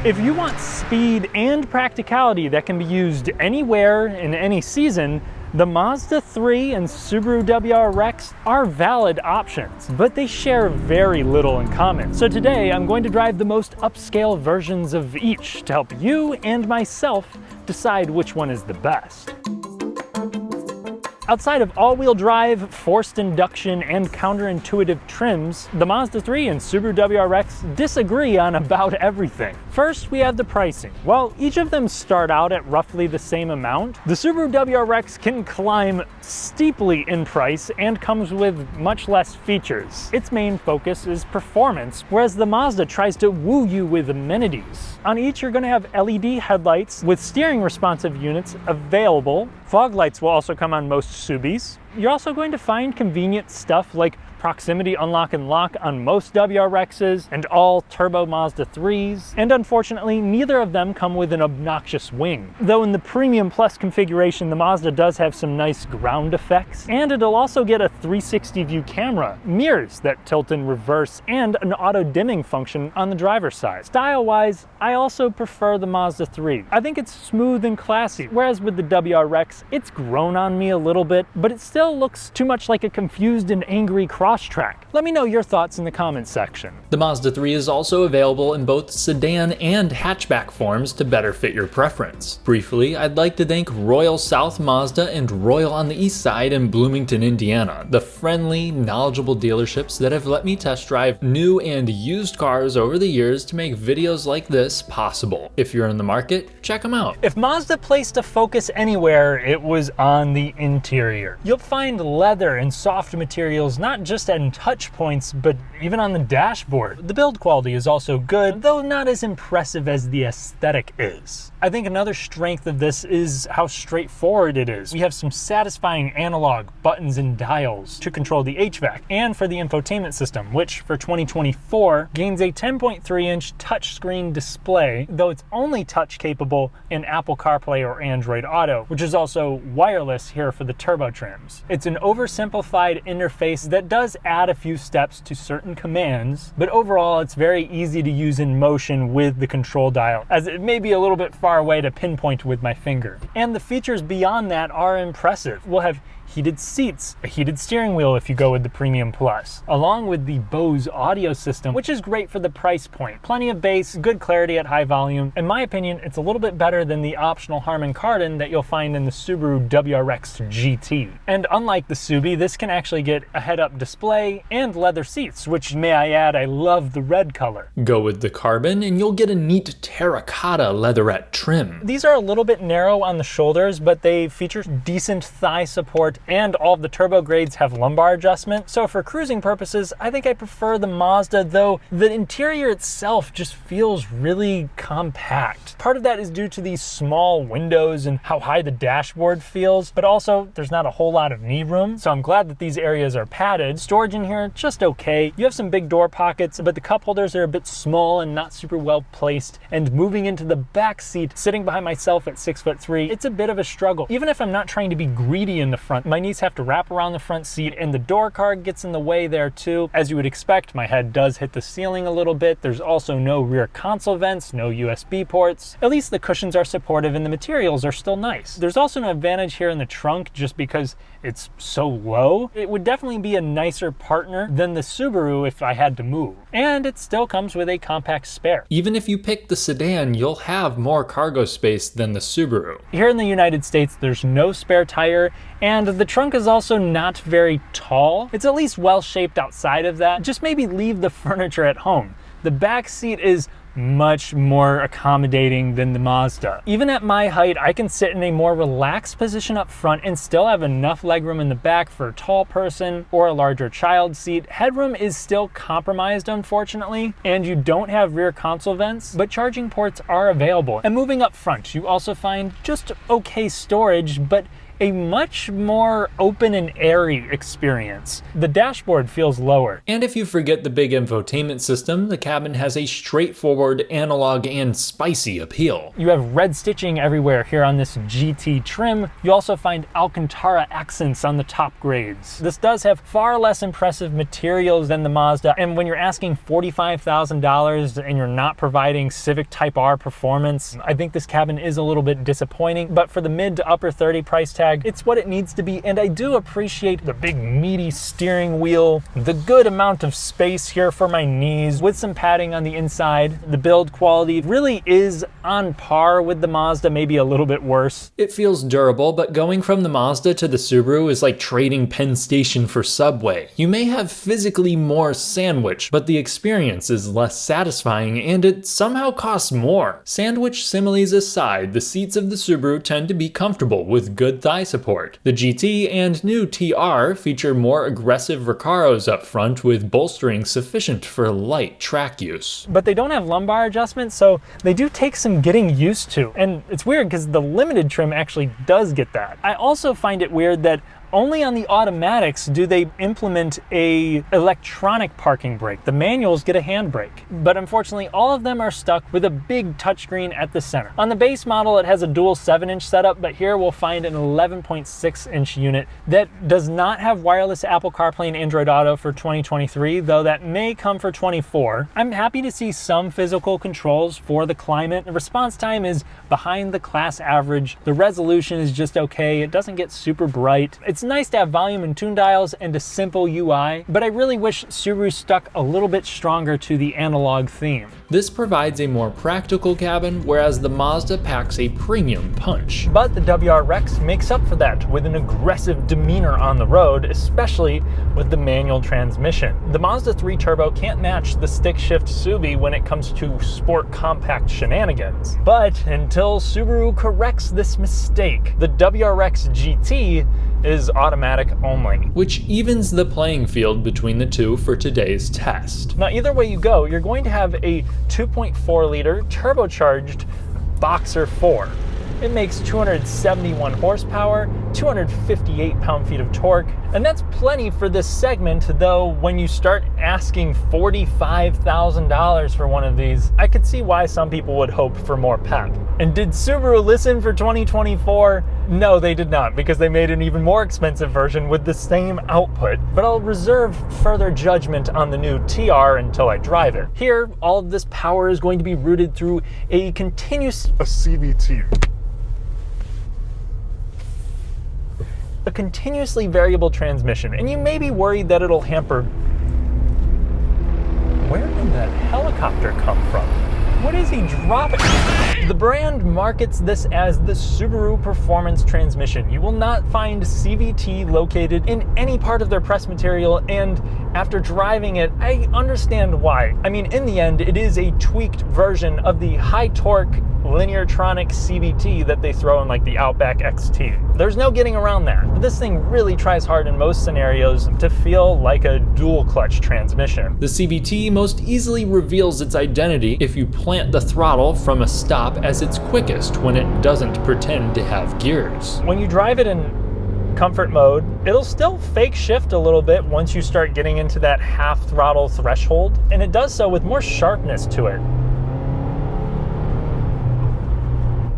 If you want speed and practicality that can be used anywhere in any season, the Mazda 3 and Subaru WRX are valid options, but they share very little in common. So today I'm going to drive the most upscale versions of each to help you and myself decide which one is the best. Outside of all-wheel drive, forced induction, and counterintuitive trims, the Mazda 3 and Subaru WRX disagree on about everything. First, we have the pricing. While each of them start out at roughly the same amount, the Subaru WRX can climb steeply in price and comes with much less features. Its main focus is performance, whereas the Mazda tries to woo you with amenities. On each, you're going to have LED headlights with steering responsive units available. Fog lights will also come on most Subis. You're also going to find convenient stuff like proximity unlock and lock on most WRXs and all turbo Mazda 3s, and unfortunately neither of them come with an obnoxious wing. Though in the Premium Plus configuration the Mazda does have some nice ground effects, and it'll also get a 360 view camera, mirrors that tilt in reverse, and an auto dimming function on the driver's side. Style-wise, I also prefer the Mazda 3. I think it's smooth and classy, whereas with the WRX it's grown on me a little bit, but it still looks too much like a confused and angry track. Let me know your thoughts in the comments section. The Mazda 3 is also available in both sedan and hatchback forms to better fit your preference. Briefly, I'd like to thank Royal South Mazda and Royal on the East Side in Bloomington, Indiana, the friendly, knowledgeable dealerships that have let me test drive new and used cars over the years to make videos like this possible. If you're in the market, check them out. If Mazda placed a focus anywhere, it was on the interior. You'll find leather and soft materials not just at touch points, but even on the dashboard. The build quality is also good, though not as impressive as the aesthetic is. I think another strength of this is how straightforward it is. We have some satisfying analog buttons and dials to control the HVAC and for the infotainment system, which for 2024 gains a 10.3-inch touchscreen display, though it's only touch capable in Apple CarPlay or Android Auto, which is also wireless here for the turbo trims. It's an oversimplified interface that does add a few steps to certain commands, but overall it's very easy to use in motion with the control dial, as it may be a little bit far away to pinpoint with my finger. And the features beyond that are impressive. We'll have heated seats, a heated steering wheel if you go with the Premium Plus, along with the Bose audio system, which is great for the price point. Plenty of bass, good clarity at high volume. In my opinion, it's a little bit better than the optional Harman Kardon that you'll find in the Subaru WRX GT. And unlike the Subi, this can actually get a head-up display and leather seats, which, may I add, I love the red color. Go with the carbon and you'll get a neat terracotta leatherette trim. These are a little bit narrow on the shoulders, but they feature decent thigh support, and all of the turbo grades have lumbar adjustment. So for cruising purposes, I think I prefer the Mazda, though the interior itself just feels really compact. Part of that is due to these small windows and how high the dashboard feels, but also there's not a whole lot of knee room. So I'm glad that these areas are padded. Storage in here, just okay. You have some big door pockets, but the cup holders are a bit small and not super well placed. And moving into the back seat, sitting behind myself at 6'3", it's a bit of a struggle. Even if I'm not trying to be greedy in the front, my knees have to wrap around the front seat, and the door card gets in the way there too. As you would expect, my head does hit the ceiling a little bit. There's also no rear console vents, no USB ports. At least the cushions are supportive and the materials are still nice. There's also an advantage here in the trunk just because it's so low. It would definitely be a nicer partner than the Subaru if I had to move. And it still comes with a compact spare. Even if you pick the sedan, you'll have more cargo space than the Subaru. Here in the United States, there's no spare tire, and the trunk is also not very tall. It's at least well shaped outside of that. Just maybe leave the furniture at home. The back seat is much more accommodating than the Mazda. Even at my height, I can sit in a more relaxed position up front and still have enough legroom in the back for a tall person or a larger child seat. Headroom is still compromised, unfortunately, and you don't have rear console vents, but charging ports are available. And moving up front, you also find just okay storage, but a much more open and airy experience. The dashboard feels lower. And if you forget the big infotainment system, the cabin has a straightforward, analog, and spicy appeal. You have red stitching everywhere here on this GT trim. You also find Alcantara accents on the top grades. This does have far less impressive materials than the Mazda, and when you're asking $45,000 and you're not providing Civic Type R performance, I think this cabin is a little bit disappointing, but for the mid to upper 30 price tag, it's what it needs to be, and I do appreciate the big meaty steering wheel, the good amount of space here for my knees with some padding on the inside. The build quality really is on par with the Mazda, maybe a little bit worse. It feels durable, but going from the Mazda to the Subaru is like trading Penn Station for Subway. You may have physically more sandwich, but the experience is less satisfying and it somehow costs more. Sandwich similes aside, the seats of the Subaru tend to be comfortable with good thigh support. The GT and new TR feature more aggressive Recaros up front with bolstering sufficient for light track use. But they don't have lumbar adjustments, so they do take some getting used to. And it's weird because the limited trim actually does get that. I also find it weird that only on the automatics do they implement a electronic parking brake. The manuals get a handbrake, but unfortunately all of them are stuck with a big touchscreen at the center. On the base model it has a dual 7-inch setup, but here we'll find an 11.6-inch unit that does not have wireless Apple CarPlay and Android Auto for 2023, though that may come for 24. I'm happy to see some physical controls for the climate. The response time is behind the class average. The resolution is just okay. It doesn't get super bright. It's nice to have volume and tune dials and a simple UI, but I really wish Subaru stuck a little bit stronger to the analog theme. This provides a more practical cabin, whereas the Mazda packs a premium punch. But the WRX makes up for that with an aggressive demeanor on the road, especially with the manual transmission. The Mazda 3 Turbo can't match the stick-shift Subi when it comes to sport compact shenanigans. But until Subaru corrects this mistake, the WRX GT is automatic only, which evens the playing field between the two for today's test. Now either way you go, you're going to have a 2.4 liter turbocharged Boxer 4. It makes 271 horsepower, 258 pound-feet of torque, and that's plenty for this segment, though when you start asking $45,000 for one of these, I could see why some people would hope for more pep. And did Subaru listen for 2024? No, they did not, because they made an even more expensive version with the same output, but I'll reserve further judgment on the new TR until I drive it. Here, all of this power is going to be routed through a CVT. A continuously variable transmission, and you may be worried that it'll hamper. Where did that helicopter come from? What is he dropping? The brand markets this as the Subaru Performance Transmission. You will not find CVT located in any part of their press material, and after driving it, I understand why. I mean, in the end, it is a tweaked version of the high torque Lineartronic CVT that they throw in like the Outback XT. There's no getting around that. But this thing really tries hard in most scenarios to feel like a dual clutch transmission. The CVT most easily reveals its identity if you plant the throttle from a stop as its quickest when it doesn't pretend to have gears. When you drive it in comfort mode, it'll still fake shift a little bit once you start getting into that half throttle threshold, and it does so with more sharpness to it.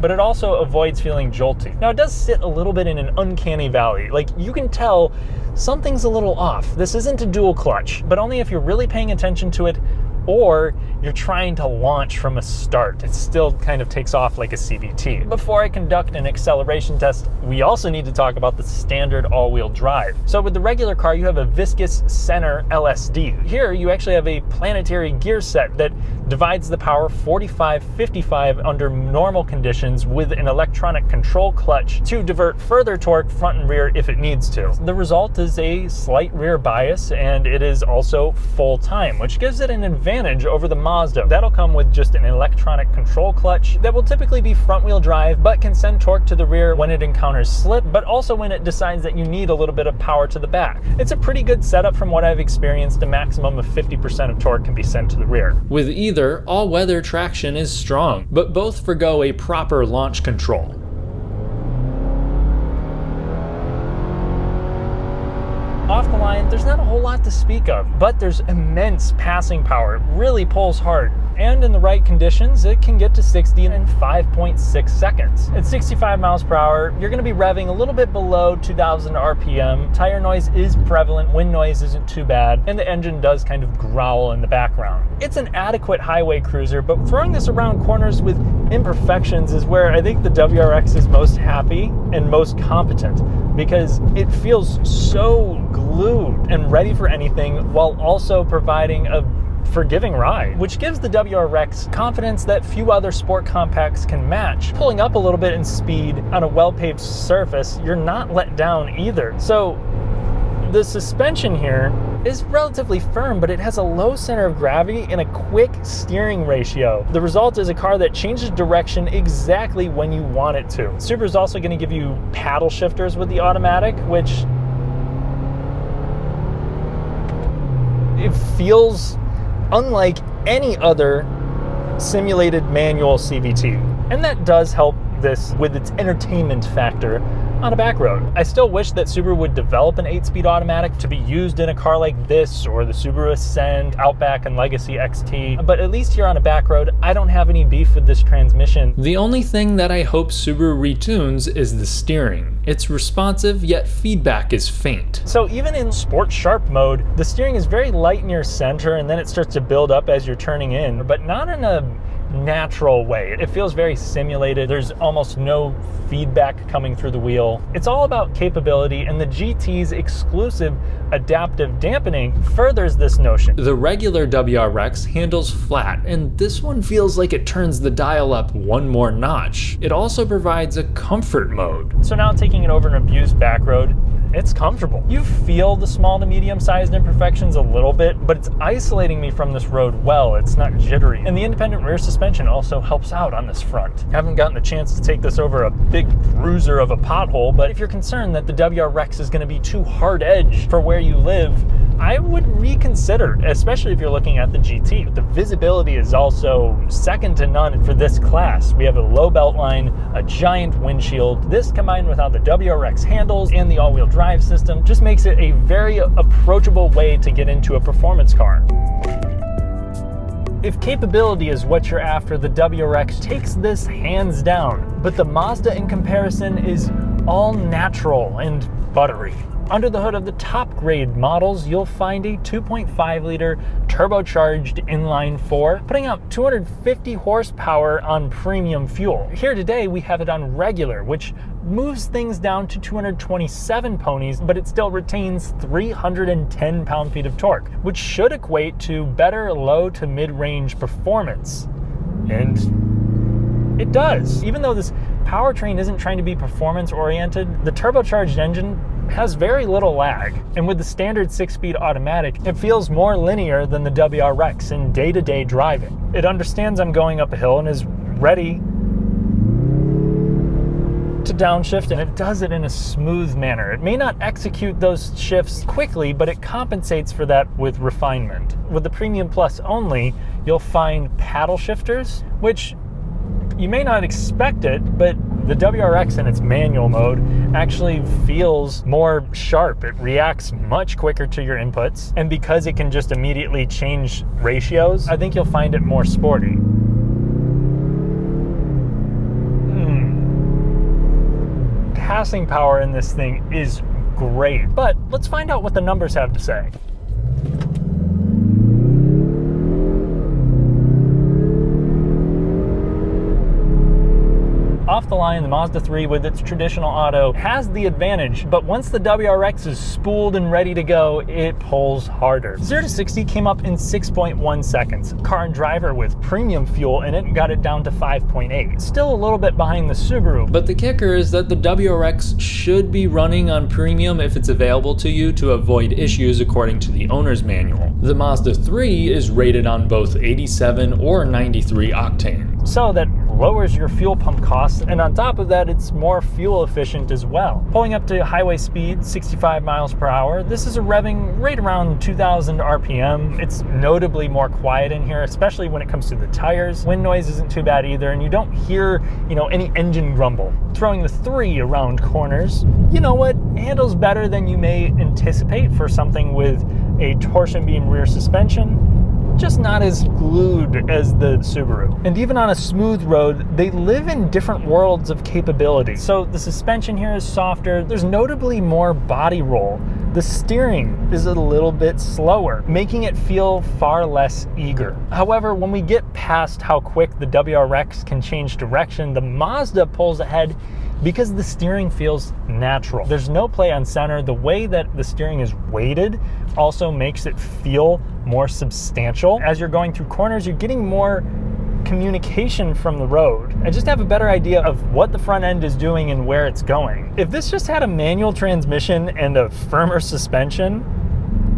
But it also avoids feeling jolty. Now it does sit a little bit in an uncanny valley. Like, you can tell something's a little off. This isn't a dual clutch, but only if you're really paying attention to it or you're trying to launch from a start. It still kind of takes off like a CVT. Before I conduct an acceleration test, we also need to talk about the standard all-wheel drive. So with the regular car, you have a viscous center LSD. Here, you actually have a planetary gear set that divides the power 45-55 under normal conditions with an electronic control clutch to divert further torque front and rear if it needs to. The result is a slight rear bias, and it is also full time, which gives it an advantage over the Mazda. That'll come with just an electronic control clutch that will typically be front wheel drive, but can send torque to the rear when it encounters slip, but also when it decides that you need a little bit of power to the back. It's a pretty good setup from what I've experienced. A maximum of 50% of torque can be sent to the rear. With either, all-weather traction is strong, but both forgo a proper launch control. Off the line, there's not a whole lot to speak of, but there's immense passing power. It really pulls hard. And in the right conditions, it can get to 60 in 5.6 seconds. At 65 miles per hour, you're gonna be revving a little bit below 2,000 RPM. Tire noise is prevalent, wind noise isn't too bad, and the engine does kind of growl in the background. It's an adequate highway cruiser, but throwing this around corners with imperfections is where I think the WRX is most happy and most competent, because it feels so glued and ready for anything while also providing a forgiving ride, which gives the WRX confidence that few other sport compacts can match. Pulling up a little bit in speed on a well-paved surface, you're not let down either. So the suspension here is relatively firm, but it has a low center of gravity and a quick steering ratio. The result is a car that changes direction exactly when you want it to. Subaru is also going to give you paddle shifters with the automatic, which it feels unlike any other simulated manual CVT. And that does help this with its entertainment factor on a back road. I still wish that Subaru would develop an 8-speed automatic to be used in a car like this or the Subaru Ascend, Outback, and Legacy XT, but at least here on a back road, I don't have any beef with this transmission. The only thing that I hope Subaru retunes is the steering. It's responsive, yet feedback is faint. So even in Sport Sharp mode, the steering is very light near center and then it starts to build up as you're turning in, but not in a natural way. It feels very simulated. There's almost no feedback coming through the wheel. It's all about capability, and the GT's exclusive adaptive dampening furthers this notion. The regular WRX handles flat, and this one feels like it turns the dial up one more notch. It also provides a comfort mode. So now taking it over an abused back road, it's comfortable. You feel the small to medium-sized imperfections a little bit, but it's isolating me from this road well. It's not jittery. And the independent rear suspension also helps out on this front. Haven't gotten the chance to take this over a big bruiser of a pothole, but if you're concerned that the WRX is going to be too hard-edged for where you live, I would reconsider, especially if you're looking at the GT. The visibility is also second to none for this class. We have a low belt line, a giant windshield. This combined with how the WRX handles and the all-wheel drive system just makes it a very approachable way to get into a performance car. If capability is what you're after, the WRX takes this hands down, but the Mazda in comparison is all natural and buttery. Under the hood of the top grade models, you'll find a 2.5 liter turbocharged inline-4, putting out 250 horsepower on premium fuel. Here today, we have it on regular, which moves things down to 227 ponies, but it still retains 310 pound-feet of torque, which should equate to better low to mid-range performance. And it does. Even though this powertrain isn't trying to be performance-oriented, the turbocharged engine has very little lag, and with the standard 6-speed automatic, it feels more linear than the WRX in day-to-day driving. It understands I'm going up a hill and is ready to downshift, and it does it in a smooth manner. It may not execute those shifts quickly, but it compensates for that with refinement. With the Premium Plus only, you'll find paddle shifters, which you may not expect it, but the WRX in its manual mode actually feels more sharp. It reacts much quicker to your inputs, and because it can just immediately change ratios, I think you'll find it more sporty. Passing power in this thing is great, but let's find out what the numbers have to say. Off the line, the Mazda 3 with its traditional auto has the advantage, but once the WRX is spooled and ready to go, it pulls harder. 0 to 60 came up in 6.1 seconds. Car and Driver with premium fuel in it got it down to 5.8. Still a little bit behind the Subaru. But the kicker is that the WRX should be running on premium if it's available to you to avoid issues according to the owner's manual. The Mazda 3 is rated on both 87 or 93 octane. So that lowers your fuel pump costs, and on top of that, it's more fuel efficient as well. Pulling up to highway speed, 65 miles per hour, this is revving right around 2,000 RPM. It's notably more quiet in here, especially when it comes to the tires. Wind noise isn't too bad either, and you don't hear, any engine grumble. Throwing the 3 around corners, you know what, handles better than you may anticipate for something with a torsion beam rear suspension, just not as glued as the Subaru. And even on a smooth road, they live in different worlds of capability. So the suspension here is softer, there's notably more body roll. The steering is a little bit slower, making it feel far less eager. However, when we get past how quick the WRX can change direction, the Mazda pulls ahead because the steering feels natural. There's no play on center. The way that the steering is weighted also makes it feel more substantial. As you're going through corners, you're getting more communication from the road. I just have a better idea of what the front end is doing and where it's going. If this just had a manual transmission and a firmer suspension,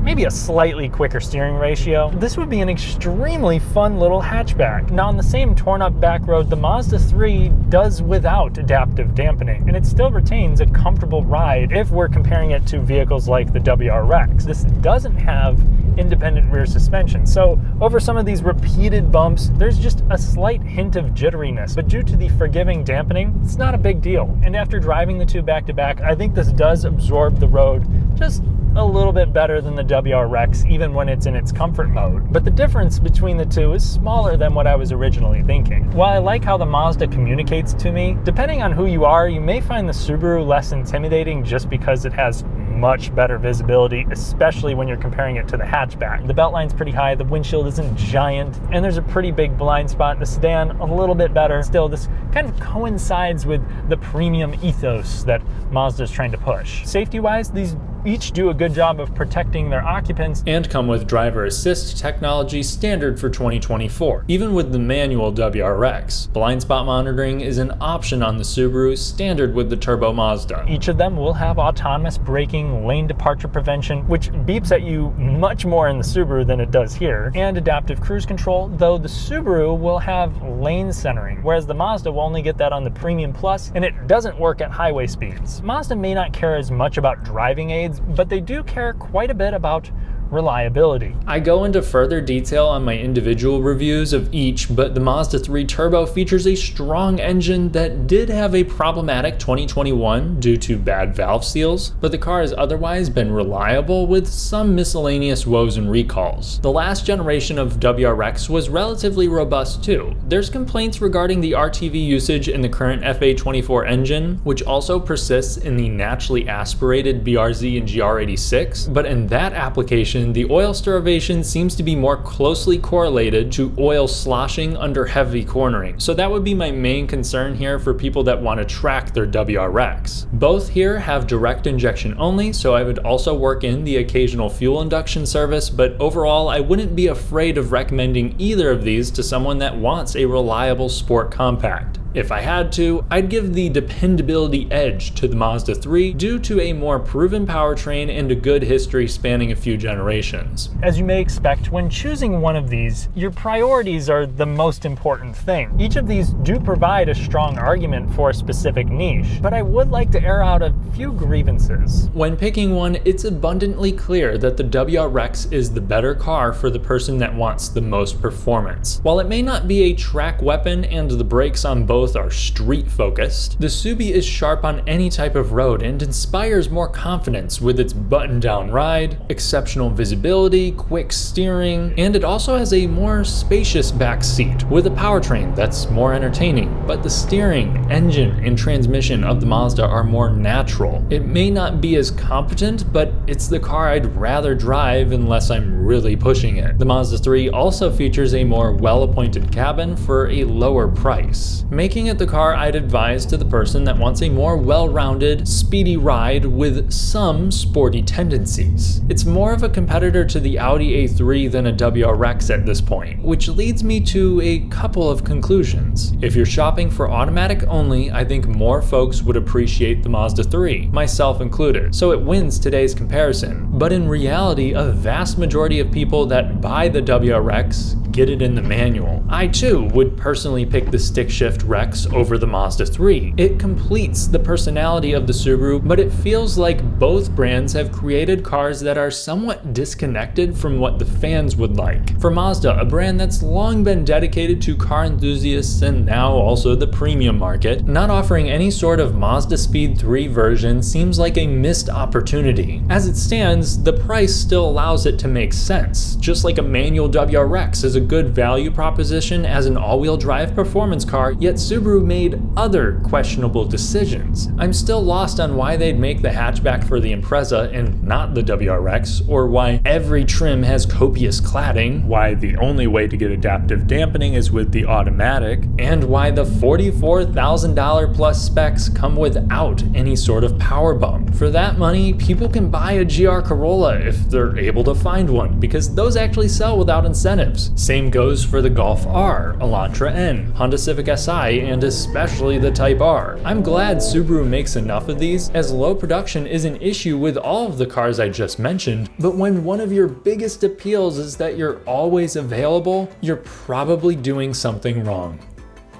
maybe a slightly quicker steering ratio, this would be an extremely fun little hatchback. Now on the same torn up back road, the Mazda 3 does without adaptive dampening, and it still retains a comfortable ride if we're comparing it to vehicles like the WRX. This doesn't have independent rear suspension, so over some of these repeated bumps, there's just a slight hint of jitteriness, but due to the forgiving dampening, it's not a big deal. And after driving the two back to back, I think this does absorb the road just a little bit better than the WRX, even when it's in its comfort mode. But the difference between the two is smaller than what I was originally thinking. While I like how the Mazda communicates to me, depending on who you are, you may find the Subaru less intimidating just because it has much better visibility, especially when you're comparing it to the hatchback. The beltline's pretty high, the windshield isn't giant, and there's a pretty big blind spot. The sedan, a little bit better. Still, this kind of coincides with the premium ethos that Mazda's trying to push. Safety-wise, these each do a good job of protecting their occupants and come with driver assist technology standard for 2024. Even with the manual WRX, blind spot monitoring is an option on the Subaru, standard with the turbo Mazda. Each of them will have autonomous braking, lane departure prevention, which beeps at you much more in the Subaru than it does here, and adaptive cruise control, though the Subaru will have lane centering, whereas the Mazda will only get that on the Premium Plus, and it doesn't work at highway speeds. Mazda may not care as much about driving aids, but they do care quite a bit about reliability. I go into further detail on my individual reviews of each, but the Mazda 3 Turbo features a strong engine that did have a problematic 2021 due to bad valve seals, but the car has otherwise been reliable with some miscellaneous woes and recalls. The last generation of WRX was relatively robust too. There's complaints regarding the RTV usage in the current FA24 engine, which also persists in the naturally aspirated BRZ and GR86, but in that application, the oil starvation seems to be more closely correlated to oil sloshing under heavy cornering. So that would be my main concern here for people that want to track their WRX. Both here have direct injection only, so I would also work in the occasional fuel induction service, but overall I wouldn't be afraid of recommending either of these to someone that wants a reliable sport compact. If I had to, I'd give the dependability edge to the Mazda 3 due to a more proven powertrain and a good history spanning a few generations. As you may expect, when choosing one of these, your priorities are the most important thing. Each of these do provide a strong argument for a specific niche, but I would like to air out a few grievances. When picking one, it's abundantly clear that the WRX is the better car for the person that wants the most performance. While it may not be a track weapon and the brakes on both are street focused, the Subi is sharp on any type of road and inspires more confidence with its button-down ride, exceptional visibility, quick steering, and it also has a more spacious back seat with a powertrain that's more entertaining, but the steering, engine, and transmission of the Mazda are more natural. It may not be as competent, but it's the car I'd rather drive unless I'm really pushing it. The Mazda 3 also features a more well-appointed cabin for a lower price, making it the car I'd advise to the person that wants a more well-rounded, speedy ride with some sporty tendencies. It's more of a competitor to the Audi A3 than a WRX at this point, which leads me to a couple of conclusions. If you're shopping for automatic only, I think more folks would appreciate the Mazda 3, myself included, so it wins today's comparison. But in reality, a vast majority of people that buy the WRX get it in the manual. I too would personally pick the stick shift Rex over the Mazda 3. It completes the personality of the Subaru, but it feels like both brands have created cars that are somewhat disconnected from what the fans would like. For Mazda, a brand that's long been dedicated to car enthusiasts and now also the premium market, not offering any sort of Mazda Speed 3 version seems like a missed opportunity. As it stands, the price still allows it to make sense, just like a manual WRX is a good value proposition as an all-wheel drive performance car, yet Subaru made other questionable decisions. I'm still lost on why they'd make the hatchback for the Impreza and not the WRX, or why every trim has copious cladding, why the only way to get adaptive dampening is with the automatic, and why the $44,000 plus specs come without any sort of power bump. For that money, people can buy a GR Corolla if they're able to find one, because those actually sell without incentives. Same goes for the Golf R, Elantra N, Honda Civic SI, and especially the Type R. I'm glad Subaru makes enough of these, as low production is an issue with all of the cars I just mentioned, but when one of your biggest appeals is that you're always available, you're probably doing something wrong.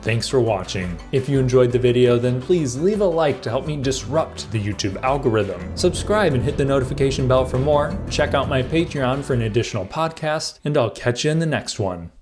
Thanks for watching. If you enjoyed the video, then please leave a like to help me disrupt the YouTube algorithm. Subscribe and hit the notification bell for more. Check out my Patreon for an additional podcast, and I'll catch you in the next one.